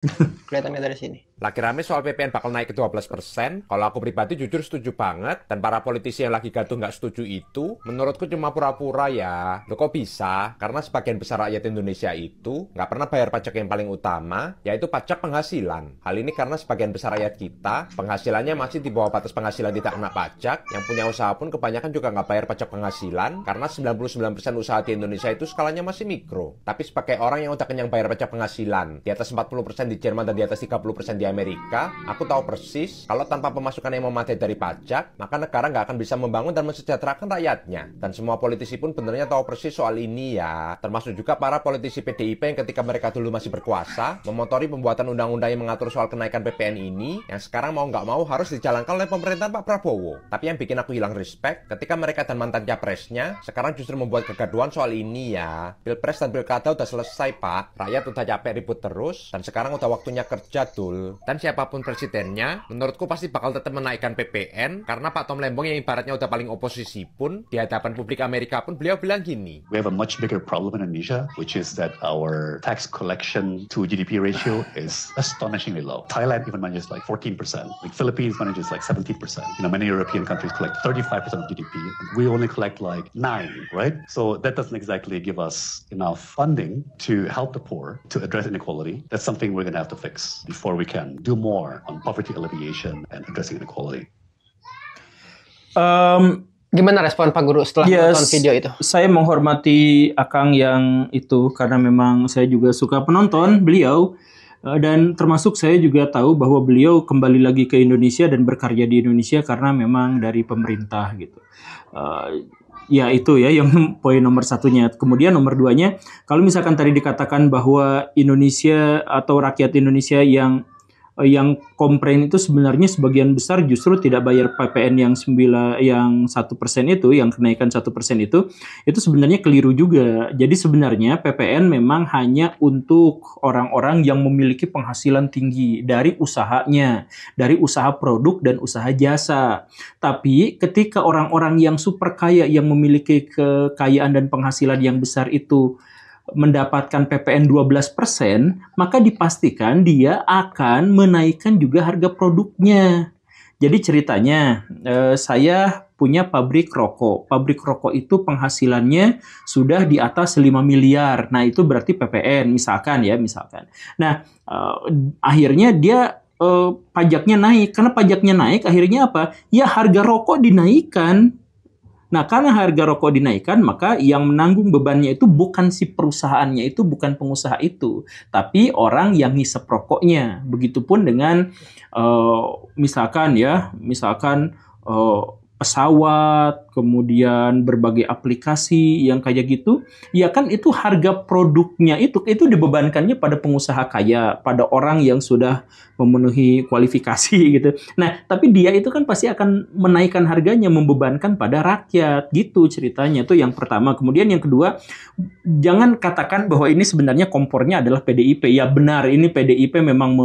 Kelihatannya dari sini. Lagi rame soal PPN bakal naik ke 12%. Kalau aku pribadi jujur setuju banget. Dan para politisi yang lagi gaduh nggak setuju itu, menurutku cuma pura-pura ya. Loh kok bisa? Karena sebagian besar rakyat Indonesia itu nggak pernah bayar pajak yang paling utama, yaitu pajak penghasilan. Hal ini karena sebagian besar rakyat kita, penghasilannya masih di bawah batas penghasilan tidak kena pajak. Yang punya usaha pun kebanyakan juga nggak bayar pajak penghasilan, karena 99% usaha di Indonesia itu skalanya masih mikro. Tapi sebagai orang yang udah kenyang bayar pajak penghasilan, di atas 40% di Jerman dan di atas 30% di Amerika, aku tahu persis kalau tanpa pemasukan yang memadai dari pajak, maka negara nggak akan bisa membangun dan mensejahterakan rakyatnya. Dan semua politisi pun benernya tahu persis soal ini ya. Termasuk juga para politisi PDIP yang ketika mereka dulu masih berkuasa, memotori pembuatan undang-undang yang mengatur soal kenaikan PPN ini, yang sekarang mau nggak mau harus dijalankan oleh pemerintahan Pak Prabowo. Tapi yang bikin aku hilang respect, ketika mereka dan mantan capresnya, sekarang justru membuat kegaduhan soal ini ya. Pilpres dan pilkada udah selesai Pak, rakyat udah capek ribut terus, dan sekarang udah waktunya kerja dul. Dan siapapun presidennya, menurutku pasti bakal tetap menaikkan PPN, karena Pak Tom Lembong yang ibaratnya udah paling oposisi pun, di hadapan publik Amerika pun beliau bilang gini. We have a much bigger problem in Indonesia, which is that our tax collection to GDP ratio is astonishingly low. Thailand even manages like 14%. Like Philippines manages like 17%. Many European countries collect 35% of GDP. We only collect like 9, right? So that doesn't exactly give us enough funding to help the poor, to address inequality. That's something we're going to have to fix before we can do more on poverty alleviation and addressing inequality. Gimana respon Pak Guru setelah menonton video itu? Saya menghormati Akang yang itu karena memang saya juga suka penonton beliau dan termasuk saya juga tahu bahwa beliau kembali lagi ke Indonesia dan berkarya di Indonesia karena memang dari pemerintah gitu. Ya itu ya yang poin nomor satunya. Kemudian nomor duanya, kalau misalkan tadi dikatakan bahwa Indonesia atau rakyat Indonesia yang komplain itu sebenarnya sebagian besar justru tidak bayar PPN yang 1% itu, yang kenaikan 1% itu sebenarnya keliru juga. Jadi sebenarnya PPN memang hanya untuk orang-orang yang memiliki penghasilan tinggi dari usahanya, dari usaha produk dan usaha jasa. Tapi ketika orang-orang yang super kaya yang memiliki kekayaan dan penghasilan yang besar itu mendapatkan PPN 12%, maka dipastikan dia akan menaikkan juga harga produknya. Jadi ceritanya, saya punya pabrik rokok. Pabrik rokok itu penghasilannya sudah di atas 5 miliar. Nah, itu berarti PPN, misalkan. Nah, akhirnya dia pajaknya naik. Karena pajaknya naik, akhirnya apa? Ya, harga rokok dinaikkan. Nah, karena harga rokok dinaikkan, maka yang menanggung bebannya itu bukan si perusahaannya, itu bukan pengusaha itu, tapi orang yang ngisep rokoknya. Begitupun dengan misalkan pesawat, kemudian berbagai aplikasi yang kayak gitu, ya kan itu harga produknya itu dibebankannya pada pengusaha kaya, pada orang yang sudah memenuhi kualifikasi gitu. Nah, tapi dia itu kan pasti akan menaikkan harganya, membebankan pada rakyat gitu ceritanya. Itu yang pertama. Kemudian yang kedua, jangan katakan bahwa ini sebenarnya kompornya adalah PDIP. Ya benar, ini PDIP memang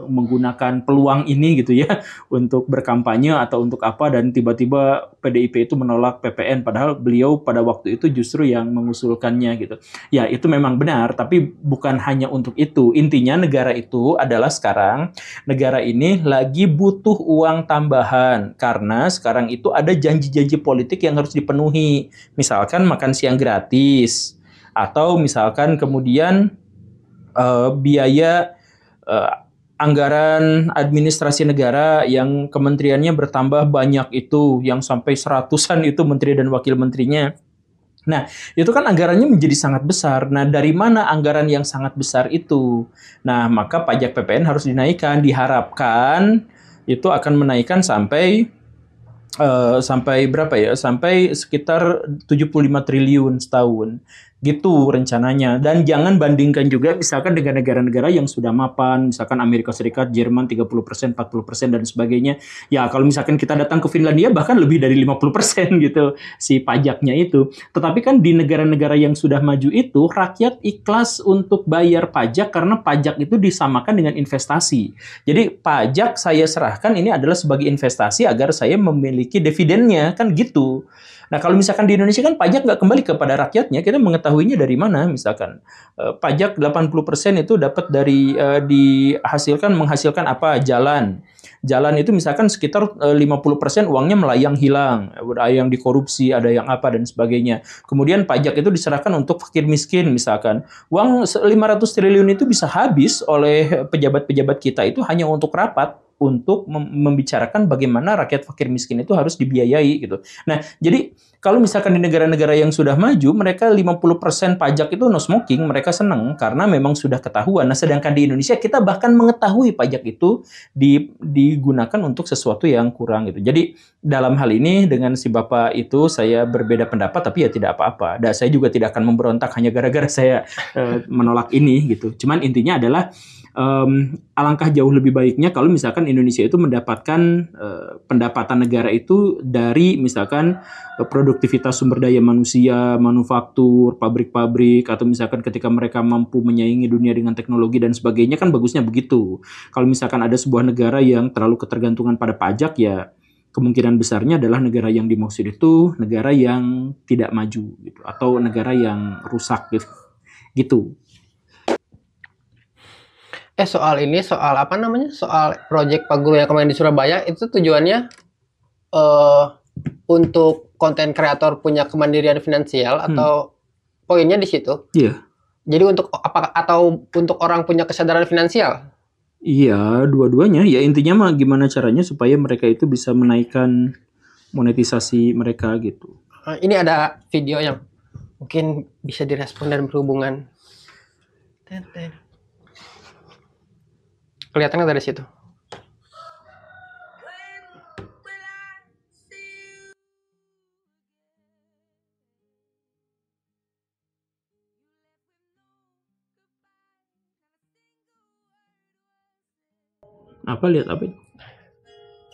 menggunakan peluang ini gitu ya untuk berkampanye atau untuk apa, dan tiba-tiba PDIP itu menolak PPN padahal beliau pada waktu itu justru yang mengusulkannya gitu. Ya, itu memang benar, tapi bukan hanya untuk itu. Intinya negara itu adalah sekarang negara ini lagi butuh uang tambahan karena sekarang itu ada janji-janji politik yang harus dipenuhi. Misalkan makan siang gratis, atau misalkan kemudian biaya anggaran administrasi negara yang kementeriannya bertambah banyak itu, yang sampai seratusan itu menteri dan wakil menterinya. Nah, itu kan anggarannya menjadi sangat besar. Nah, dari mana anggaran yang sangat besar itu? Nah, maka pajak PPN harus dinaikkan. Diharapkan itu akan menaikkan sampai berapa ya? Sampai sekitar 75 triliun setahun. Gitu rencananya. Dan jangan bandingkan juga misalkan dengan negara-negara yang sudah mapan, misalkan Amerika Serikat, Jerman 30%, 40% dan sebagainya. Ya, kalau misalkan kita datang ke Finlandia bahkan lebih dari 50% gitu si pajaknya itu. Tetapi kan di negara-negara yang sudah maju itu rakyat ikhlas untuk bayar pajak karena pajak itu disamakan dengan investasi. Jadi pajak saya serahkan ini adalah sebagai investasi agar saya memiliki dividennya, kan gitu. Nah, kalau misalkan di Indonesia kan pajak nggak kembali kepada rakyatnya, kita mengetahui diketahuinya dari mana? Misalkan pajak 80% itu dapat dari menghasilkan apa? Jalan. Jalan itu misalkan sekitar 50% uangnya melayang hilang, ada yang dikorupsi, ada yang apa dan sebagainya. Kemudian pajak itu diserahkan untuk fakir miskin misalkan. Uang 500 triliun itu bisa habis oleh pejabat-pejabat kita itu hanya untuk rapat, untuk membicarakan bagaimana rakyat fakir miskin itu harus dibiayai gitu. Nah, jadi kalau misalkan di negara-negara yang sudah maju, mereka 50% pajak itu no smoking, mereka senang karena memang sudah ketahuan. Nah, sedangkan di Indonesia kita bahkan mengetahui pajak itu digunakan untuk sesuatu yang kurang gitu. Jadi dalam hal ini dengan si Bapak itu saya berbeda pendapat, tapi ya tidak apa-apa. Dan saya juga tidak akan memberontak hanya gara-gara saya menolak ini gitu. Cuman intinya adalah alangkah jauh lebih baiknya kalau misalkan Indonesia itu mendapatkan pendapatan negara itu dari misalkan produktivitas sumber daya manusia, manufaktur, pabrik-pabrik, atau misalkan ketika mereka mampu menyaingi dunia dengan teknologi dan sebagainya, kan bagusnya begitu. Kalau misalkan ada sebuah negara yang terlalu ketergantungan pada pajak, ya kemungkinan besarnya adalah negara yang dimaksud itu negara yang tidak maju gitu, atau negara yang rusak gitu. Soal apa namanya? Soal proyek Pak Guru yang kemarin di Surabaya itu tujuannya untuk konten kreator punya kemandirian finansial atau poinnya di situ? Iya. Jadi untuk apa atau untuk orang punya kesadaran finansial? Iya, dua-duanya. Ya intinya mah gimana caranya supaya mereka itu bisa menaikkan monetisasi mereka gitu. Ini ada video yang mungkin bisa direspon dan berhubungan. Kelihatannya dari situ. Apa lihat apa itu?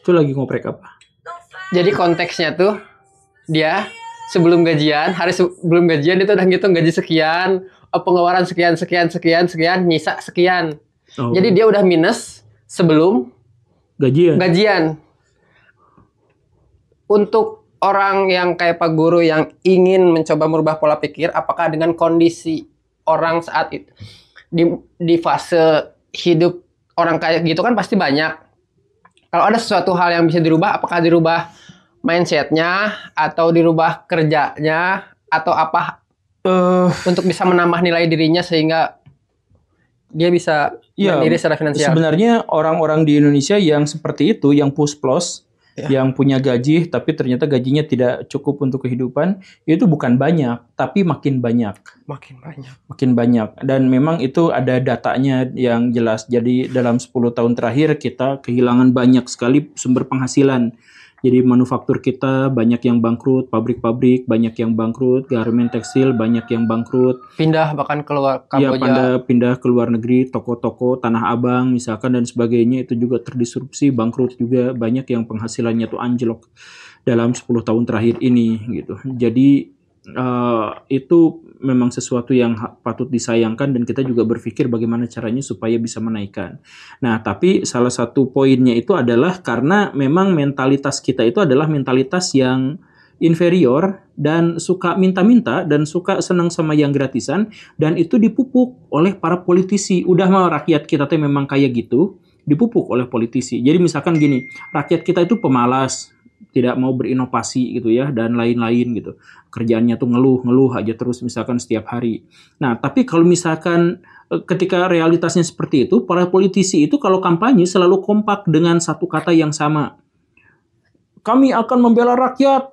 Itu lagi ngoprek apa? Jadi konteksnya tuh dia sebelum gajian, hari sebelum gajian itu udah ngitung gaji sekian, pengeluaran sekian, nyisa sekian. Oh. Jadi dia udah minus sebelum gajian. Untuk orang yang kayak Pak Guru yang ingin mencoba merubah pola pikir, apakah dengan kondisi orang saat itu di fase hidup orang kayak gitu kan pasti banyak. Kalau ada sesuatu hal yang bisa dirubah, apakah dirubah mindsetnya atau dirubah kerjanya atau apa untuk bisa menambah nilai dirinya sehingga dia bisa mandiri secara finansial. Sebenarnya orang-orang di Indonesia yang seperti itu, yang push-plus, yang punya gaji tapi ternyata gajinya tidak cukup untuk kehidupan, itu bukan banyak, tapi makin banyak. Makin banyak. Dan memang itu ada datanya yang jelas. Jadi dalam 10 tahun terakhir kita kehilangan banyak sekali sumber penghasilan. Jadi manufaktur kita banyak yang bangkrut, pabrik-pabrik banyak yang bangkrut, garmen tekstil banyak yang bangkrut. Pindah bahkan keluar Kamboja. Iya, pindah ke luar negeri, toko-toko, Tanah Abang misalkan dan sebagainya itu juga terdisrupsi, bangkrut juga, banyak yang penghasilannya tuh anjlok dalam 10 tahun terakhir ini gitu. Jadi itu memang sesuatu yang patut disayangkan dan kita juga berpikir bagaimana caranya supaya bisa menaikkan. Nah, tapi salah satu poinnya itu adalah karena memang mentalitas kita itu adalah mentalitas yang inferior dan suka minta-minta dan suka senang sama yang gratisan dan itu dipupuk oleh para politisi. Udah mah rakyat kita tuh memang kayak gitu, dipupuk oleh politisi. Jadi misalkan gini, rakyat kita itu pemalas, tidak mau berinovasi gitu ya dan lain-lain gitu. Kerjaannya tuh ngeluh aja terus misalkan setiap hari. Nah, tapi kalau misalkan ketika realitasnya seperti itu, para politisi itu kalau kampanye selalu kompak dengan satu kata yang sama. Kami akan membela rakyat,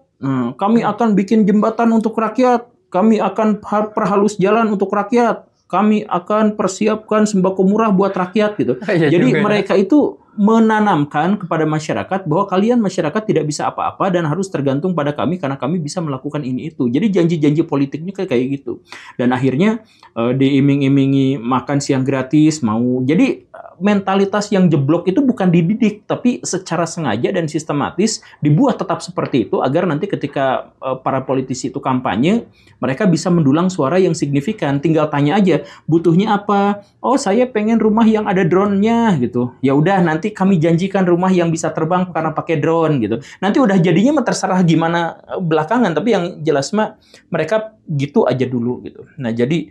kami akan bikin jembatan untuk rakyat, kami akan perhalus jalan untuk rakyat, kami akan persiapkan sembako murah buat rakyat gitu. Jadi mereka itu menanamkan kepada masyarakat bahwa kalian masyarakat tidak bisa apa-apa dan harus tergantung pada kami karena kami bisa melakukan ini itu. Jadi janji-janji politiknya kayak gitu. Dan akhirnya diiming-imingi makan siang gratis mau. Jadi mentalitas yang jeblok itu bukan dididik tapi secara sengaja dan sistematis dibuat tetap seperti itu agar nanti ketika para politisi itu kampanye mereka bisa mendulang suara yang signifikan. Tinggal tanya aja butuhnya apa. Oh, saya pengen rumah yang ada drone-nya gitu. Ya udah nanti nanti kami janjikan rumah yang bisa terbang karena pakai drone gitu. Nanti udah jadinya terserah gimana belakangan, tapi yang jelas mah mereka gitu aja dulu gitu. Nah, jadi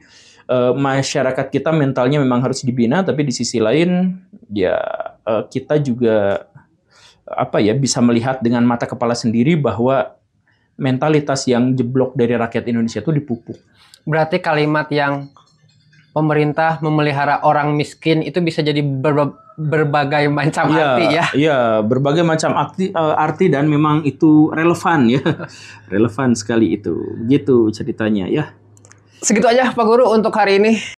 masyarakat kita mentalnya memang harus dibina, tapi di sisi lain ya kita juga bisa melihat dengan mata kepala sendiri bahwa mentalitas yang jeblok dari rakyat Indonesia itu dipupuk. Berarti kalimat yang pemerintah memelihara orang miskin itu bisa jadi berbagai macam arti ya. Iya, berbagai macam arti dan memang itu relevan ya. Relevan sekali itu. Gitu ceritanya ya. Segitu aja Pak Guru untuk hari ini.